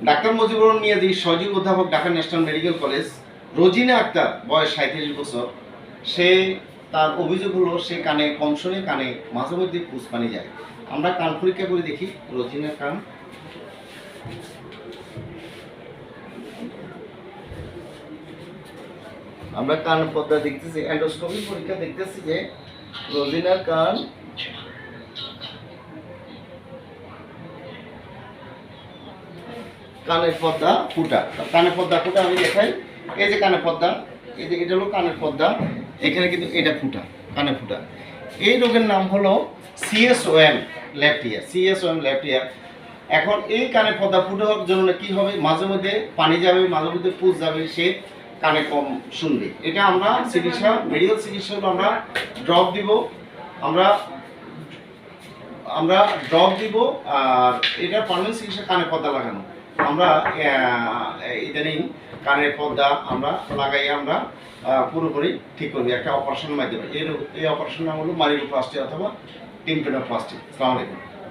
Doctor Mujibur Niazi সহযোগী অধ্যাপক Dhaka national medical college. Rozina Akter বয়স 37 বছর। সে তার অভিযোগ হলো সে কানে কম শোনে, কানে মাঝে মধ্যে পুষপানি যায়। আমরা কান পরীক্ষা করে দেখি রোজিনার কান। আমরা কান পর্দা দেখতেছি, এন্ডোস্কোপি পরীক্ষা দেখতেছি যে রোজিনার কান কানের পর্দা ফুটা। কানের পর্দা ফুটা আমি দেখাই। এই যে কানের পর্দা, এই যে এটা হলো কানের পর্দা, এখানে কিন্তু এটা ফুটা, কানে ফুটা। এই রোগের নাম হলো CSOM লেফট ইয়ার, CSOM লেফট ইয়ার। এখন এই কানের পর্দা ফুটা হওয়ার জন্য কি হবে, মাঝে মধ্যে পানি যাবে, মাঝে মধ্যে পুষ যাবে, সে কানে কম শুনবে। এটা আমরা চিকিৎসা, মেডিকেল চিকিৎসা হলো আমরা ড্রপ দিব, আমরা ড্রপ দিব। আর এটা পার্মানেন্ট চিকিৎসা কানে পর্দা লাগানো। আমরা ইদানিং কানের পর্দা আমরা লাগাই, আমরা পুরোপুরি ঠিক করবি একটা অপারেশনের মাধ্যমে। এই অপারেশন নাম হলো মাইলোপ্লাস্টি অথবা টিম্প্যানোপ্লাস্টি। আসসালামু আলাইকুম।